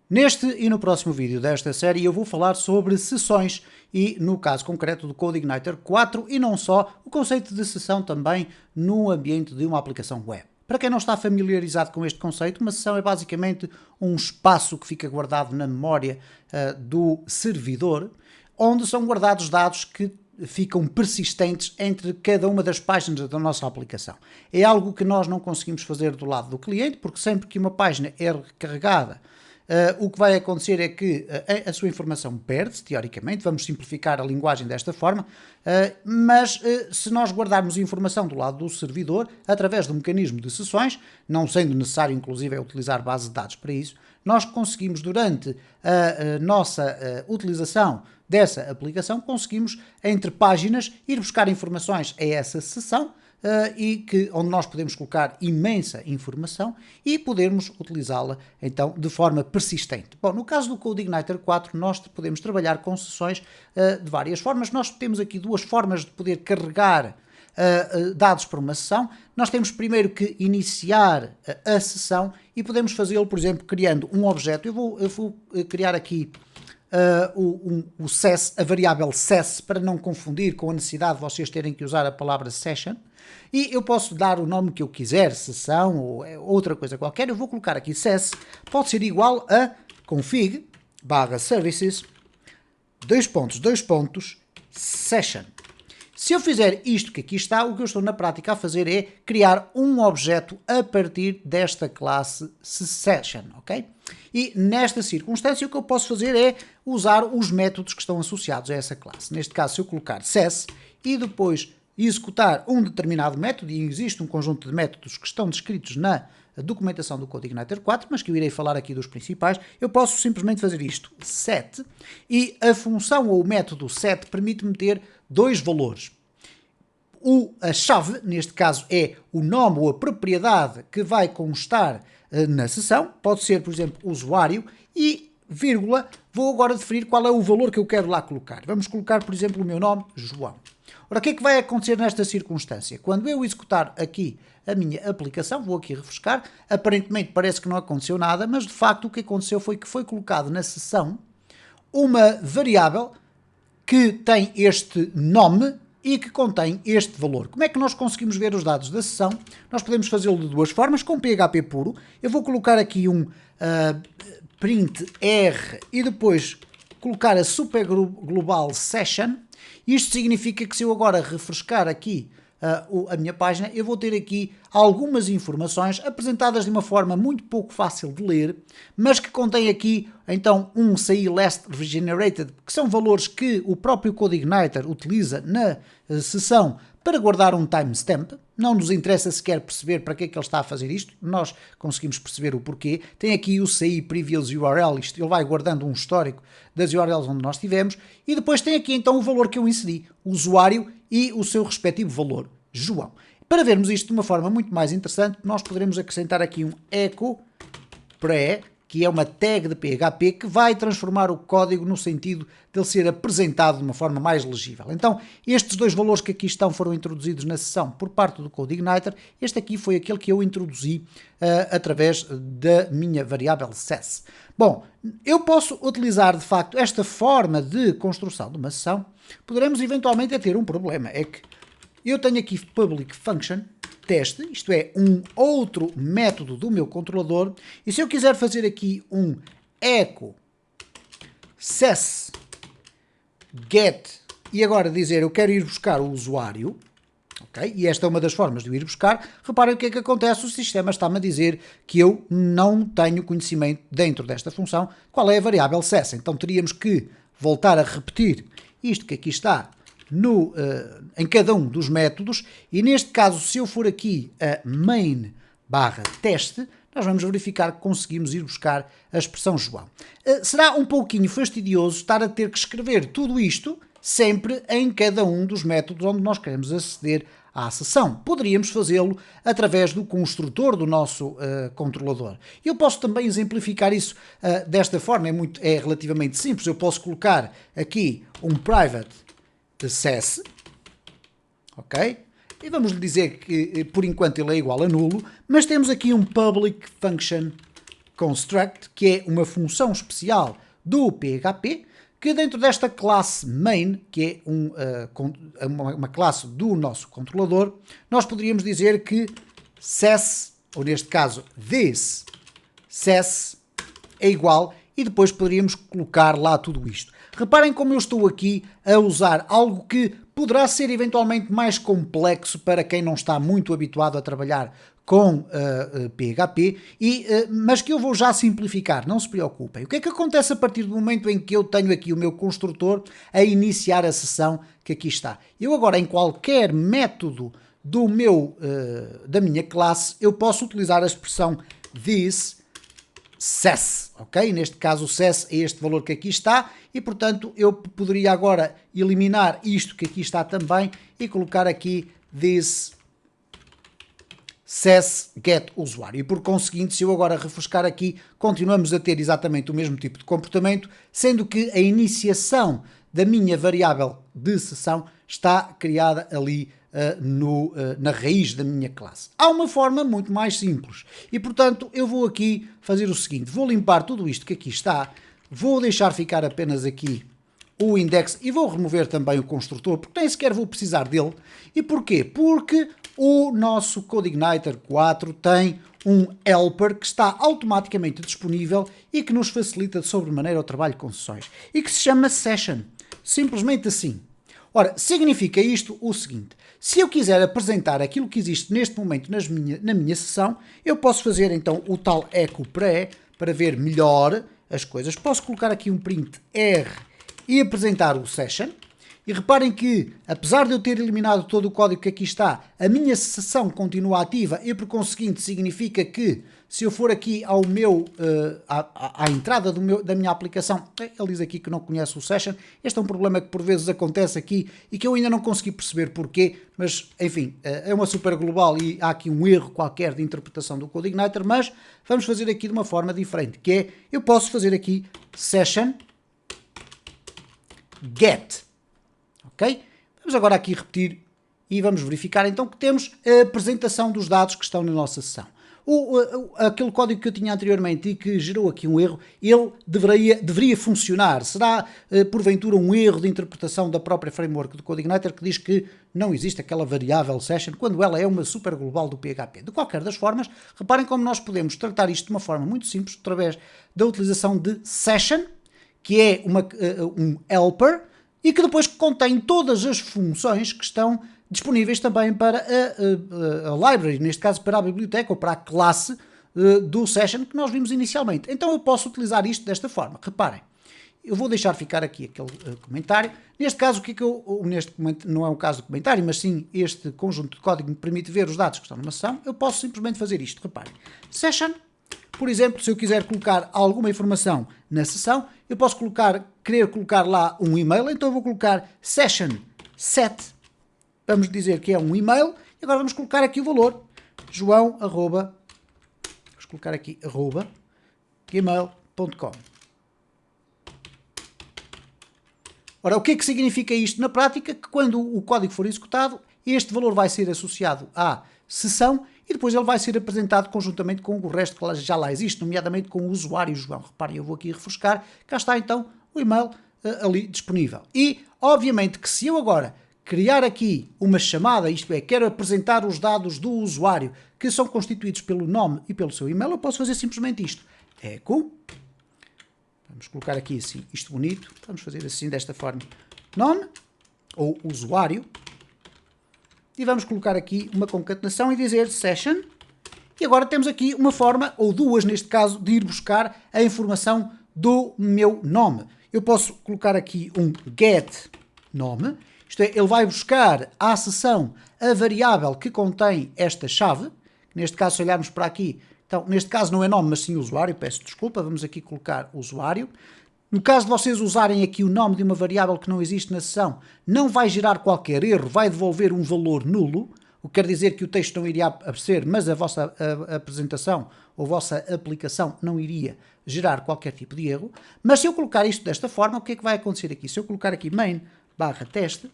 Neste e no próximo vídeo desta série eu vou falar sobre sessões e, no caso concreto do CodeIgniter 4 e não só, o conceito de sessão também no ambiente de uma aplicação web. Para quem não está familiarizado com este conceito, uma sessão é basicamente um espaço que fica guardado na memória do servidor, onde são guardados dados que ficam persistentes entre cada uma das páginas da nossa aplicação. É algo que nós não conseguimos fazer do lado do cliente, porque sempre que uma página é recarregada, o que vai acontecer é que a sua informação perde-se, teoricamente, vamos simplificar a linguagem desta forma, mas se nós guardarmos informação do lado do servidor, através do mecanismo de sessões, não sendo necessário inclusive utilizar base de dados para isso, nós conseguimos durante a nossa utilização dessa aplicação, conseguimos entre páginas ir buscar informações a essa sessão, onde nós podemos colocar imensa informação e podermos utilizá-la então de forma persistente. Bom, no caso do CodeIgniter 4 nós podemos trabalhar com sessões de várias formas. Nós temos aqui duas formas de poder carregar dados para uma sessão. Nós temos primeiro que iniciar a sessão e podemos fazê-lo, por exemplo, criando um objeto. Eu vou criar aqui o SES, a variável SES, para não confundir com a necessidade de vocês terem que usar a palavra session, e eu posso dar o nome que eu quiser, sessão ou outra coisa qualquer. Eu vou colocar aqui SES, pode ser igual a config /services session. Se eu fizer isto que aqui está, o que eu estou na prática a fazer é criar um objeto a partir desta classe session, ok? E nesta circunstância o que eu posso fazer é usar os métodos que estão associados a essa classe. Neste caso, se eu colocar ses e depois executar um determinado método, e existe um conjunto de métodos que estão descritos na documentação do CodeIgniter 4, mas que eu irei falar aqui dos principais, eu posso simplesmente fazer isto, set, e a função ou o método set permite-me ter dois valores. A chave, neste caso, é o nome ou a propriedade que vai constar na sessão, pode ser, por exemplo, usuário, e vírgula, vou agora definir qual é o valor que eu quero lá colocar. Vamos colocar, por exemplo, o meu nome, João. Ora, o que é que vai acontecer nesta circunstância? Quando eu executar aqui a minha aplicação, vou aqui refrescar, aparentemente parece que não aconteceu nada, mas de facto o que aconteceu foi que foi colocado na sessão uma variável que tem este nome e que contém este valor. Como é que nós conseguimos ver os dados da sessão? Nós podemos fazê-lo de duas formas, com PHP puro. Eu vou colocar aqui um print R e depois colocar a superglobal session. Isto significa que se eu agora refrescar aqui a minha página, eu vou ter aqui algumas informações apresentadas de uma forma muito pouco fácil de ler, mas que contém aqui então um CI last regenerated, que são valores que o próprio CodeIgniter utiliza na sessão para guardar um timestamp. Não nos interessa sequer perceber para que é que ele está a fazer isto, nós conseguimos perceber o porquê. Tem aqui o CI previous URL, isto ele vai guardando um histórico das URLs onde nós tivemos, e depois tem aqui então o valor que eu inseri, o usuário e o seu respectivo valor, João. Para vermos isto de uma forma muito mais interessante, nós poderemos acrescentar aqui um echo pré, que é uma tag de PHP que vai transformar o código no sentido de ele ser apresentado de uma forma mais legível. Então, estes dois valores que aqui estão foram introduzidos na sessão por parte do CodeIgniter. Este aqui foi aquele que eu introduzi através da minha variável ses. Bom, eu posso utilizar de facto esta forma de construção de uma sessão. Poderemos eventualmente ter um problema, é que eu tenho aqui public function teste, isto é, um outro método do meu controlador, e se eu quiser fazer aqui um echo ses get e agora dizer eu quero ir buscar o usuário, ok? E esta é uma das formas de eu ir buscar, reparem o que é que acontece, o sistema está-me a dizer que eu não tenho conhecimento dentro desta função qual é a variável ses, então teríamos que voltar a repetir isto que aqui está em cada um dos métodos, e neste caso, se eu for aqui a main/teste, nós vamos verificar que conseguimos ir buscar a expressão João. Será um pouquinho fastidioso estar a ter que escrever tudo isto sempre em cada um dos métodos onde nós queremos aceder à sessão. Poderíamos fazê-lo através do construtor do nosso controlador. Eu posso também exemplificar isso desta forma, é relativamente simples. Eu posso colocar aqui um private de ses, ok? E vamos lhe dizer que por enquanto ele é igual a nulo, mas temos aqui um public function construct, que é uma função especial do PHP, que dentro desta classe main, que é uma classe do nosso controlador, nós poderíamos dizer que sess, ou neste caso this, sess é igual, e depois poderíamos colocar lá tudo isto. Reparem como eu estou aqui a usar algo que poderá ser eventualmente mais complexo para quem não está muito habituado a trabalhar com PHP, mas que eu vou já simplificar, não se preocupem. O que é que acontece a partir do momento em que eu tenho aqui o meu construtor a iniciar a sessão que aqui está? Eu agora, em qualquer método da minha classe, eu posso utilizar a expressão this sess, ok? Neste caso o sess é este valor que aqui está e, portanto, eu poderia agora eliminar isto que aqui está também e colocar aqui this sess get usuário. E por conseguinte, se eu agora refrescar aqui, continuamos a ter exatamente o mesmo tipo de comportamento, sendo que a iniciação da minha variável de sessão está criada ali na raiz da minha classe. Há uma forma muito mais simples e, portanto, eu vou aqui fazer o seguinte, vou limpar tudo isto que aqui está, vou deixar ficar apenas aqui o index e vou remover também o construtor, porque nem sequer vou precisar dele. E porquê? Porque o nosso CodeIgniter 4 tem um helper que está automaticamente disponível e que nos facilita de sobremaneira o trabalho com sessões e que se chama Session, simplesmente assim. Ora, significa isto o seguinte, se eu quiser apresentar aquilo que existe neste momento na minha sessão, eu posso fazer então o tal echo pré para ver melhor as coisas. Posso colocar aqui um print R e apresentar o session. E reparem que, apesar de eu ter eliminado todo o código que aqui está, a minha sessão continua ativa e, por conseguinte, significa que, se eu for aqui à entrada da minha aplicação, ele diz aqui que não conhece o session, este é um problema que por vezes acontece aqui e que eu ainda não consegui perceber porquê, mas, enfim, é uma super global e há aqui um erro qualquer de interpretação do CodeIgniter, mas vamos fazer aqui de uma forma diferente, que é, eu posso fazer aqui session get. Ok? Vamos agora aqui repetir e vamos verificar então que temos a apresentação dos dados que estão na nossa sessão. Aquele código que eu tinha anteriormente e que gerou aqui um erro, ele deveria funcionar. Será, porventura, um erro de interpretação da própria framework do CodeIgniter que diz que não existe aquela variável session, quando ela é uma super global do PHP. De qualquer das formas, reparem como nós podemos tratar isto de uma forma muito simples, através da utilização de session, que é um helper, e que depois contém todas as funções que estão disponíveis também para a library, neste caso para a biblioteca ou para a classe do session que nós vimos inicialmente. Então eu posso utilizar isto desta forma. Reparem, eu vou deixar ficar aqui aquele comentário. Neste caso, não é o caso do comentário, mas sim este conjunto de código me permite ver os dados que estão numa sessão. Eu posso simplesmente fazer isto. Reparem, session. Por exemplo, se eu quiser colocar alguma informação na sessão, eu posso querer colocar lá um e-mail, então eu vou colocar session set, vamos dizer que é um e-mail, e agora vamos colocar aqui o valor, joão, vamos colocar aqui, gmail.com. Ora, o que é que significa isto na prática? Que quando o código for executado, este valor vai ser associado à sessão e depois ele vai ser apresentado conjuntamente com o resto que já lá existe, nomeadamente com o usuário João. Reparem, eu vou aqui refrescar, cá está então o e-mail ali disponível. E, obviamente, que se eu agora criar aqui uma chamada, isto é, quero apresentar os dados do usuário que são constituídos pelo nome e pelo seu e-mail, eu posso fazer simplesmente isto. Echo, vamos colocar aqui assim, isto bonito, vamos fazer assim desta forma, nome ou usuário, e vamos colocar aqui uma concatenação e dizer session, e agora temos aqui uma forma, ou duas neste caso, de ir buscar a informação do meu nome. Eu posso colocar aqui um get nome, isto é, ele vai buscar à sessão a variável que contém esta chave, neste caso se olharmos para aqui, então neste caso não é nome mas sim usuário, peço desculpa, vamos aqui colocar usuário. No caso de vocês usarem aqui o nome de uma variável que não existe na sessão, não vai gerar qualquer erro, vai devolver um valor nulo, o que quer dizer que o texto não iria aparecer, mas a vossa apresentação ou a vossa aplicação não iria gerar qualquer tipo de erro. Mas se eu colocar isto desta forma, o que é que vai acontecer aqui? Se eu colocar aqui main/teste,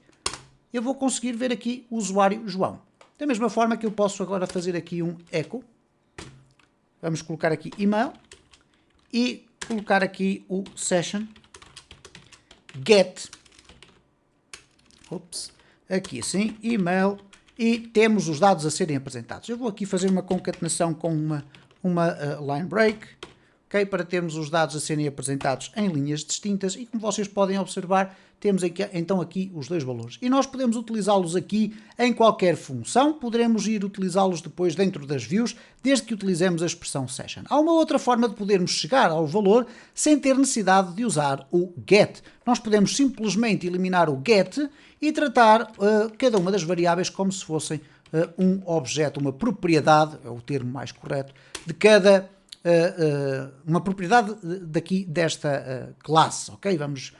eu vou conseguir ver aqui o usuário João. Da mesma forma que eu posso agora fazer aqui um echo, vamos colocar aqui e-mail, e colocar aqui o session get, aqui assim, email, e temos os dados a serem apresentados. Eu vou aqui fazer uma concatenação com uma line break, okay, para termos os dados a serem apresentados em linhas distintas, e como vocês podem observar, temos aqui, então aqui os dois valores. E nós podemos utilizá-los aqui em qualquer função, poderemos ir utilizá-los depois dentro das views, desde que utilizemos a expressão session. Há uma outra forma de podermos chegar ao valor sem ter necessidade de usar o get. Nós podemos simplesmente eliminar o get e tratar cada uma das variáveis como se fossem um objeto, uma propriedade, é o termo mais correto, de cada uma propriedade daqui desta classe, ok? Vamos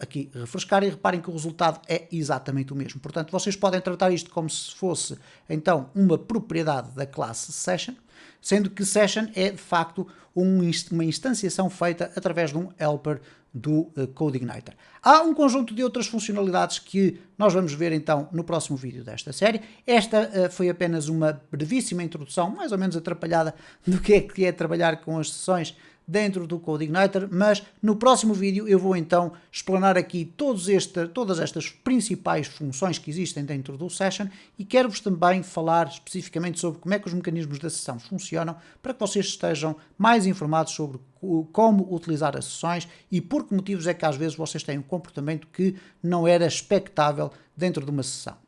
aqui refrescar e reparem que o resultado é exatamente o mesmo. Portanto, vocês podem tratar isto como se fosse, então, uma propriedade da classe session, sendo que session é, de facto, uma instanciação feita através de um helper do CodeIgniter. Há um conjunto de outras funcionalidades que nós vamos ver então no próximo vídeo desta série. Esta foi apenas uma brevíssima introdução, mais ou menos atrapalhada, do que é trabalhar com as sessões dentro do CodeIgniter, mas no próximo vídeo eu vou então explanar aqui todas estas principais funções que existem dentro do Session e quero-vos também falar especificamente sobre como é que os mecanismos da sessão funcionam para que vocês estejam mais informados sobre como utilizar as sessões e por que motivos é que às vezes vocês têm um comportamento que não era expectável dentro de uma sessão.